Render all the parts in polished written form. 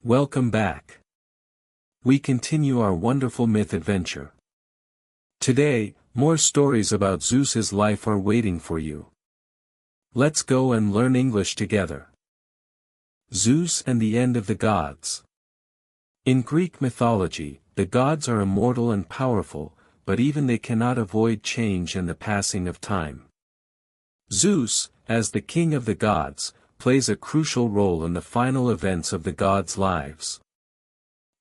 Welcome back. We continue our wonderful myth adventure. Today, more stories about Zeus's life are waiting for you. Let's go and learn English together. Zeus and the end of the gods. In Greek mythology, the gods are immortal and powerful, but even they cannot avoid change and the passing of time. Zeus, as the king of the gods, plays a crucial role in the final events of the gods' lives.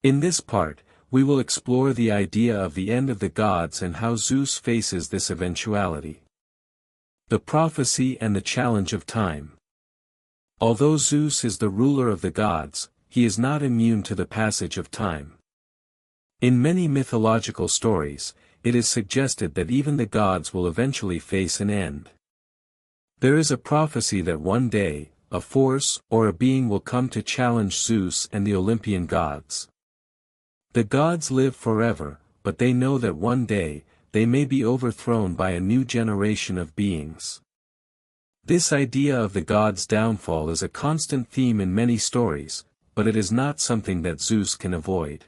In this part, we will explore the idea of the end of the gods and how Zeus faces this eventuality. The prophecy and the challenge of time. Although Zeus is the ruler of the gods, he is not immune to the passage of time. In many mythological stories, it is suggested that even the gods will eventually face an end. There is a prophecy that one day, a force or a being will come to challenge Zeus and the Olympian gods. The gods live forever, but they know that one day, they may be overthrown by a new generation of beings. This idea of the gods' downfall is a constant theme in many stories, but it is not something that Zeus can avoid.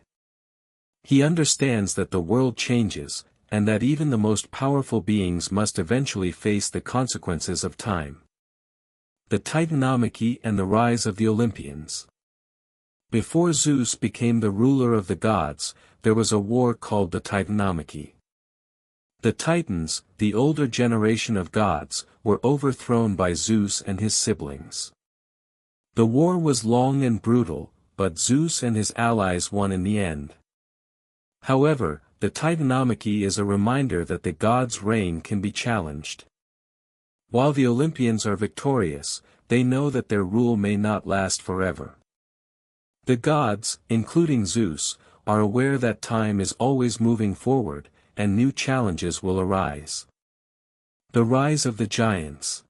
He understands that the world changes, and that even the most powerful beings must eventually face the consequences of time. The Titanomachy and the rise of the Olympians. Before Zeus became the ruler of the gods, there was a war called the Titanomachy. The Titans, the older generation of gods, were overthrown by Zeus and his siblings. The war was long and brutal, but Zeus and his allies won in the end. However, the Titanomachy is a reminder that the gods' reign can be challenged. While the Olympians are victorious, they know that their rule may not last forever. The gods, including Zeus, are aware that time is always moving forward, and new challenges will arise. The rise of the giants.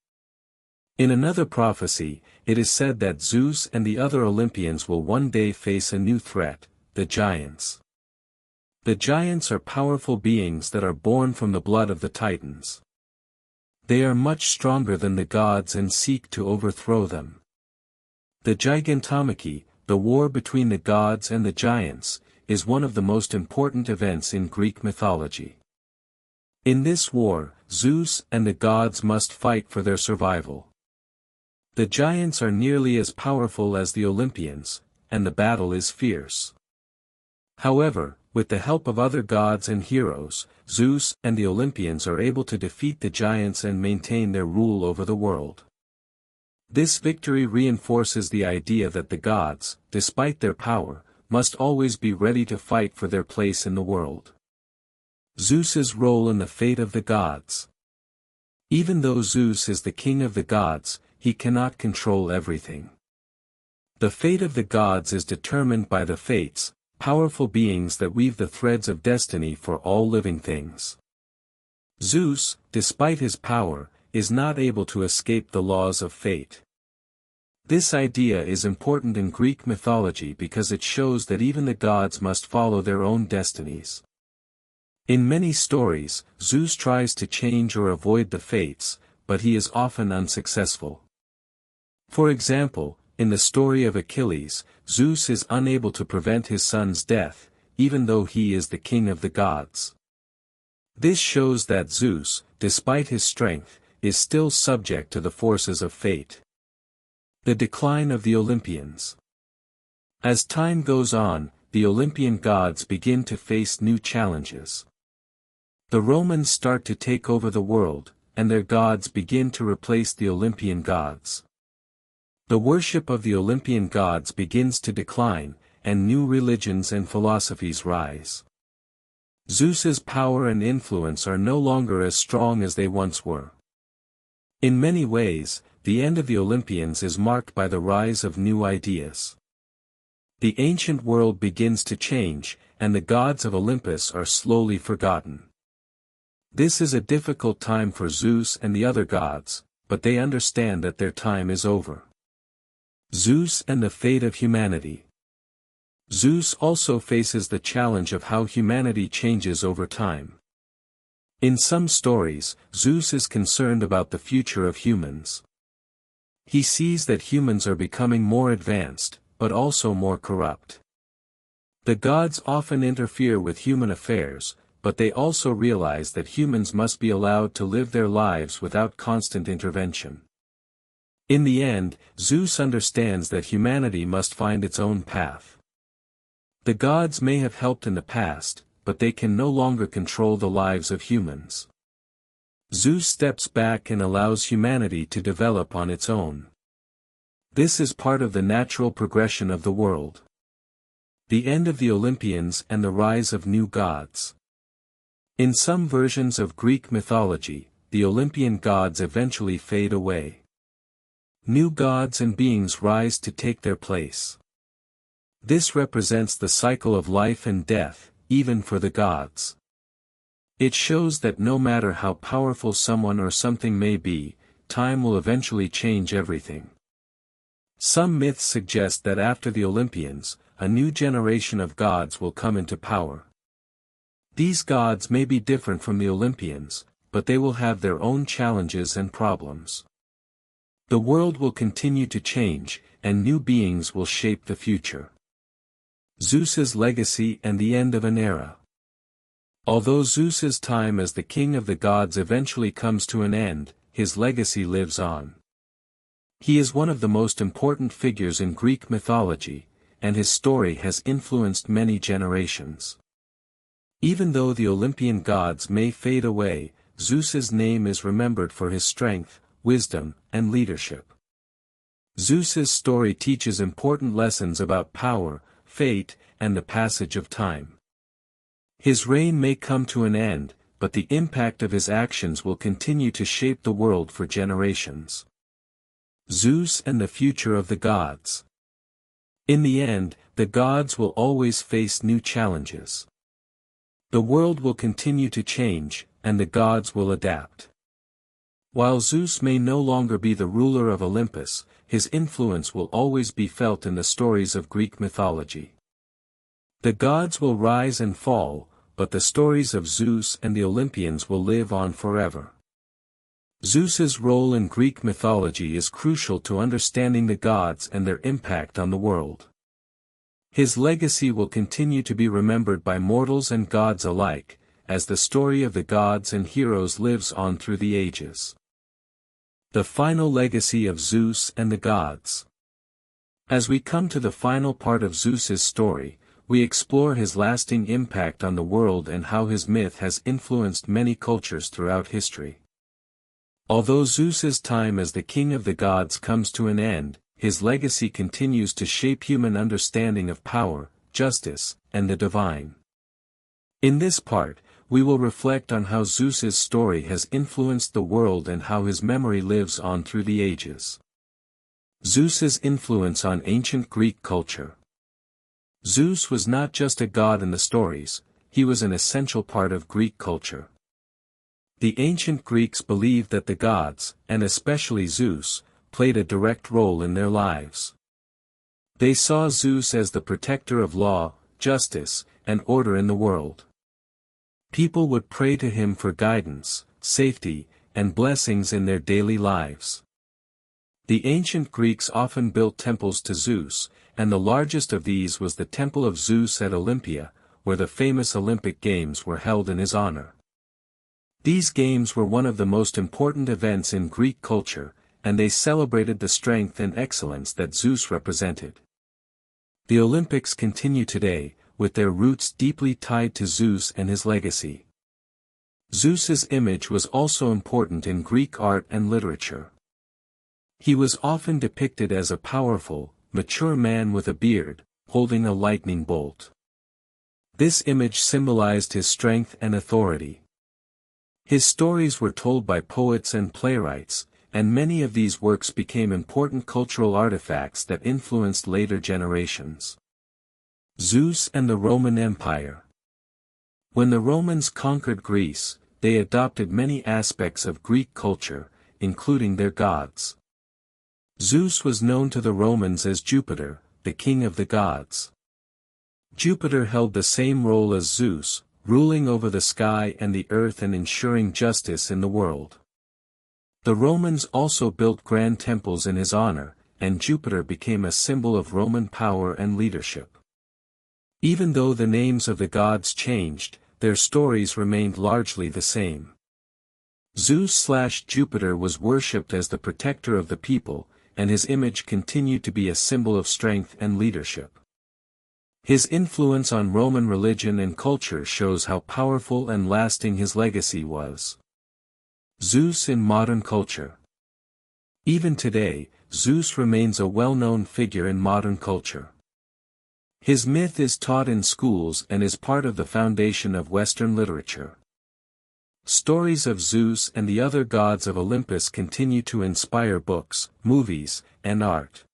In another prophecy, it is said that Zeus and the other Olympians will one day face a new threat, the giants. The giants are powerful beings that are born from the blood of the Titans. They are much stronger than the gods and seek to overthrow them. The Gigantomachy, the war between the gods and the giants, is one of the most important events in Greek mythology. In this war, Zeus and the gods must fight for their survival. The giants are nearly as powerful as the Olympians, and the battle is fierce. However, with the help of other gods and heroes, Zeus and the Olympians are able to defeat the giants and maintain their rule over the world. This victory reinforces the idea that the gods, despite their power, must always be ready to fight for their place in the world. Zeus's role in the fate of the gods. Even though Zeus is the king of the gods, he cannot control everything. The fate of the gods is determined by the fates, powerful beings that weave the threads of destiny for all living things. Zeus, despite his power, is not able to escape the laws of fate. This idea is important in Greek mythology because it shows that even the gods must follow their own destinies. In many stories, Zeus tries to change or avoid the fates, but he is often unsuccessful. For example, in the story of Achilles, Zeus is unable to prevent his son's death, even though he is the king of the gods. This shows that Zeus, despite his strength, is still subject to the forces of fate. The decline of the Olympians. As time goes on, the Olympian gods begin to face new challenges. The Romans start to take over the world, and their gods begin to replace the Olympian gods. The worship of the Olympian gods begins to decline, and new religions and philosophies rise. Zeus's power and influence are no longer as strong as they once were. In many ways, the end of the Olympians is marked by the rise of new ideas. The ancient world begins to change, and the gods of Olympus are slowly forgotten. This is a difficult time for Zeus and the other gods, but they understand that their time is over. Zeus and the fate of humanity. Zeus also faces the challenge of how humanity changes over time. In some stories, Zeus is concerned about the future of humans. He sees that humans are becoming more advanced, but also more corrupt. The gods often interfere with human affairs, but they also realize that humans must be allowed to live their lives without constant intervention. In the end, Zeus understands that humanity must find its own path. The gods may have helped in the past, but they can no longer control the lives of humans. Zeus steps back and allows humanity to develop on its own. This is part of the natural progression of the world. The end of the Olympians and the rise of new gods. In some versions of Greek mythology, the Olympian gods eventually fade away. New gods and beings rise to take their place. This represents the cycle of life and death, even for the gods. It shows that no matter how powerful someone or something may be, time will eventually change everything. Some myths suggest that after the Olympians, a new generation of gods will come into power. These gods may be different from the Olympians, but they will have their own challenges and problems. The world will continue to change, and new beings will shape the future. Zeus's legacy and the end of an era. Although Zeus's time as the king of the gods eventually comes to an end, his legacy lives on. He is one of the most important figures in Greek mythology, and his story has influenced many generations. Even though the Olympian gods may fade away, Zeus's name is remembered for his strength, wisdom, and leadership. Zeus's story teaches important lessons about power, fate, and the passage of time. His reign may come to an end, but the impact of his actions will continue to shape the world for generations. Zeus and the future of the gods. In the end, the gods will always face new challenges. The world will continue to change, and the gods will adapt. While Zeus may no longer be the ruler of Olympus, his influence will always be felt in the stories of Greek mythology. The gods will rise and fall, but the stories of Zeus and the Olympians will live on forever. Zeus's role in Greek mythology is crucial to understanding the gods and their impact on the world. His legacy will continue to be remembered by mortals and gods alike, as the story of the gods and heroes lives on through the ages. The final legacy of Zeus and the gods. As we come to the final part of Zeus's story, we explore his lasting impact on the world and how his myth has influenced many cultures throughout history. Although Zeus's time as the king of the gods comes to an end, his legacy continues to shape human understanding of power, justice, and the divine. In this part, we will reflect on how Zeus's story has influenced the world and how his memory lives on through the ages. Zeus's influence on ancient Greek culture. Zeus was not just a god in the stories, he was an essential part of Greek culture. The ancient Greeks believed that the gods, and especially Zeus, played a direct role in their lives. They saw Zeus as the protector of law, justice, and order in the world. People would pray to him for guidance, safety, and blessings in their daily lives. The ancient Greeks often built temples to Zeus, and the largest of these was the Temple of Zeus at Olympia, where the famous Olympic Games were held in his honor. These games were one of the most important events in Greek culture, and they celebrated the strength and excellence that Zeus represented. The Olympics continue today, with their roots deeply tied to Zeus and his legacy. Zeus's image was also important in Greek art and literature. He was often depicted as a powerful, mature man with a beard, holding a lightning bolt. This image symbolized his strength and authority. His stories were told by poets and playwrights, and many of these works became important cultural artifacts that influenced later generations. Zeus and the Roman Empire. When the Romans conquered Greece, they adopted many aspects of Greek culture, including their gods. Zeus was known to the Romans as Jupiter, the king of the gods. Jupiter held the same role as Zeus, ruling over the sky and the earth and ensuring justice in the world. The Romans also built grand temples in his honor, and Jupiter became a symbol of Roman power and leadership. Even though the names of the gods changed, their stories remained largely the same. Zeus/Jupiter was worshipped as the protector of the people, and his image continued to be a symbol of strength and leadership. His influence on Roman religion and culture shows how powerful and lasting his legacy was. Zeus in modern culture. Even today, Zeus remains a well-known figure in modern culture. His myth is taught in schools and is part of the foundation of Western literature. Stories of Zeus and the other gods of Olympus continue to inspire books, movies, and art.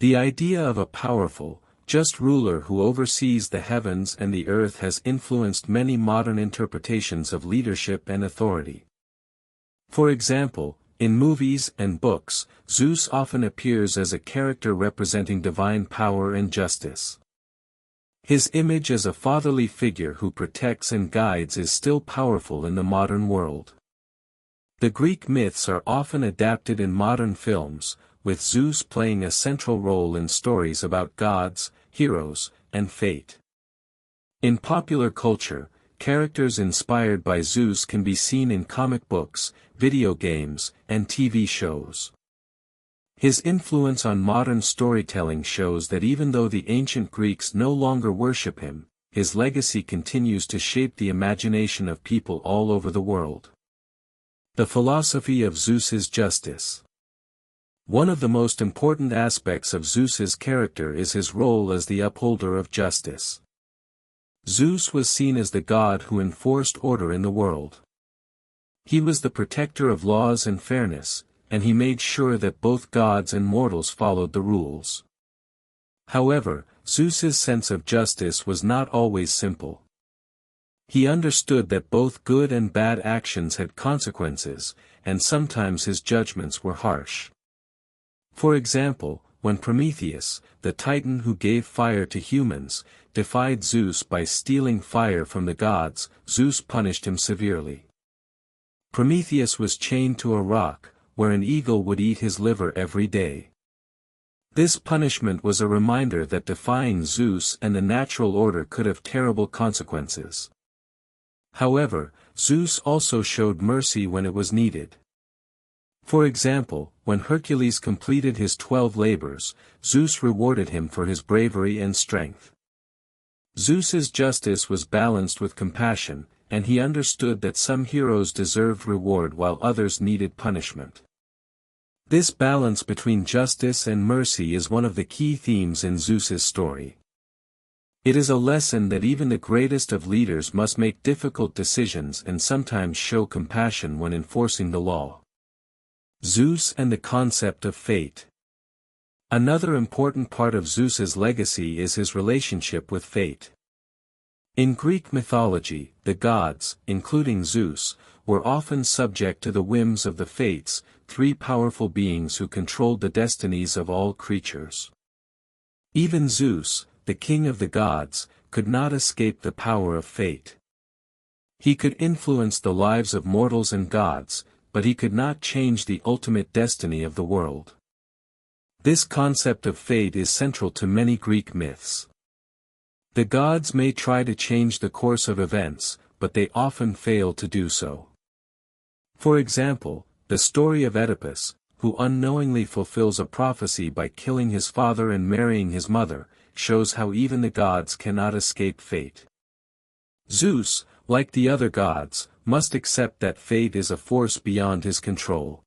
The idea of a powerful, just ruler who oversees the heavens and the earth has influenced many modern interpretations of leadership and authority. For example, in movies and books, Zeus often appears as a character representing divine power and justice. His image as a fatherly figure who protects and guides is still powerful in the modern world. The Greek myths are often adapted in modern films, with Zeus playing a central role in stories about gods, heroes, and fate. In popular culture, characters inspired by Zeus can be seen in comic books, video games, and TV shows. His influence on modern storytelling shows that even though the ancient Greeks no longer worship him, his legacy continues to shape the imagination of people all over the world. The philosophy of Zeus's justice. One of the most important aspects of Zeus's character is his role as the upholder of justice. Zeus was seen as the god who enforced order in the world. He was the protector of laws and fairness, and he made sure that both gods and mortals followed the rules. However, Zeus's sense of justice was not always simple. He understood that both good and bad actions had consequences, and sometimes his judgments were harsh. For example, when Prometheus, the titan who gave fire to humans, defied Zeus by stealing fire from the gods, Zeus punished him severely. Prometheus was chained to a rock, where an eagle would eat his liver every day. This punishment was a reminder that defying Zeus and the natural order could have terrible consequences. However, Zeus also showed mercy when it was needed. For example, when Hercules completed his 12 labors, Zeus rewarded him for his bravery and strength. Zeus's justice was balanced with compassion, and he understood that some heroes deserved reward while others needed punishment. This balance between justice and mercy is one of the key themes in Zeus's story. It is a lesson that even the greatest of leaders must make difficult decisions and sometimes show compassion when enforcing the law. Zeus and the concept of fate. Another important part of Zeus's legacy is his relationship with fate. In Greek mythology, the gods, including Zeus, were often subject to the whims of the Fates, three powerful beings who controlled the destinies of all creatures. Even Zeus, the king of the gods, could not escape the power of fate. He could influence the lives of mortals and gods, but he could not change the ultimate destiny of the world. This concept of fate is central to many Greek myths. The gods may try to change the course of events, but they often fail to do so. For example, the story of Oedipus, who unknowingly fulfills a prophecy by killing his father and marrying his mother, shows how even the gods cannot escape fate. Zeus, like the other gods, must accept that fate is a force beyond his control.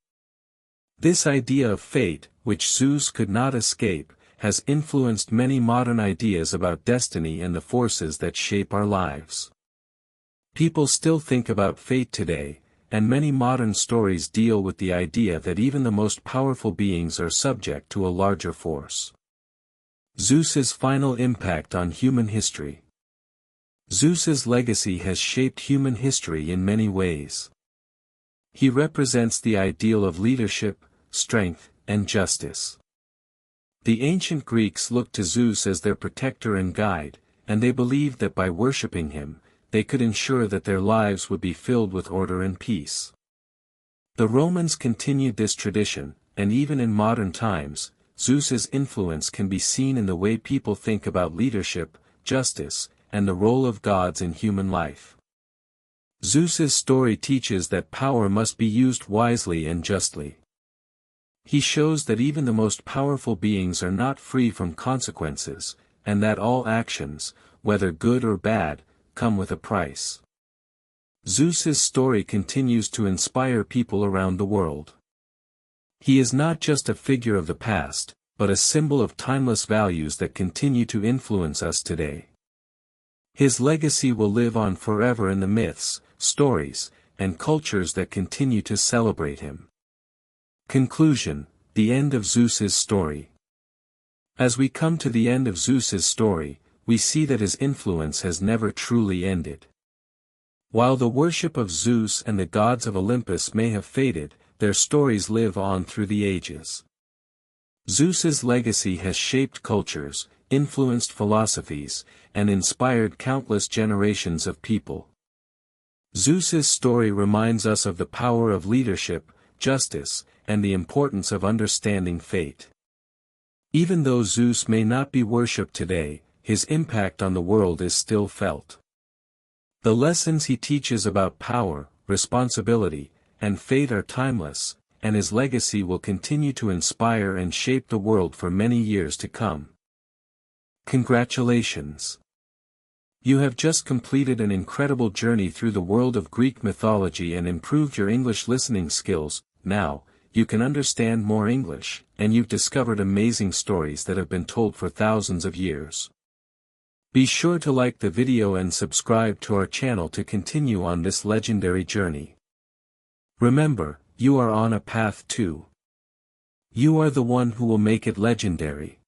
This idea of fate, which Zeus could not escape, has influenced many modern ideas about destiny and the forces that shape our lives. People still think about fate today, and many modern stories deal with the idea that even the most powerful beings are subject to a larger force. Zeus's final impact on human history. Zeus's legacy has shaped human history in many ways. He represents the ideal of leadership, strength, and justice. The ancient Greeks looked to Zeus as their protector and guide, and they believed that by worshipping him, they could ensure that their lives would be filled with order and peace. The Romans continued this tradition, and even in modern times, Zeus's influence can be seen in the way people think about leadership, justice, and the role of gods in human life. Zeus's story teaches that power must be used wisely and justly. He shows that even the most powerful beings are not free from consequences, and that all actions, whether good or bad, come with a price. Zeus's story continues to inspire people around the world. He is not just a figure of the past, but a symbol of timeless values that continue to influence us today. His legacy will live on forever in the myths, stories, and cultures that continue to celebrate him. Conclusion: the end of Zeus's story. As we come to the end of Zeus's story, we see that his influence has never truly ended. While the worship of Zeus and the gods of Olympus may have faded, their stories live on through the ages. Zeus's legacy has shaped cultures, influenced philosophies, and inspired countless generations of people. Zeus's story reminds us of the power of leadership, justice, and the importance of understanding fate. Even though Zeus may not be worshipped today, his impact on the world is still felt. The lessons he teaches about power, responsibility, and fate are timeless, and his legacy will continue to inspire and shape the world for many years to come. Congratulations! You have just completed an incredible journey through the world of Greek mythology and improved your English listening skills. Now, you can understand more English, and you've discovered amazing stories that have been told for thousands of years. Be sure to like the video and subscribe to our channel to continue on this legendary journey. Remember, you are on a path too. You are the one who will make it legendary.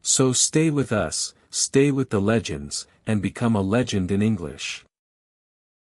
So stay with us, stay with the legends, and become a legend in English.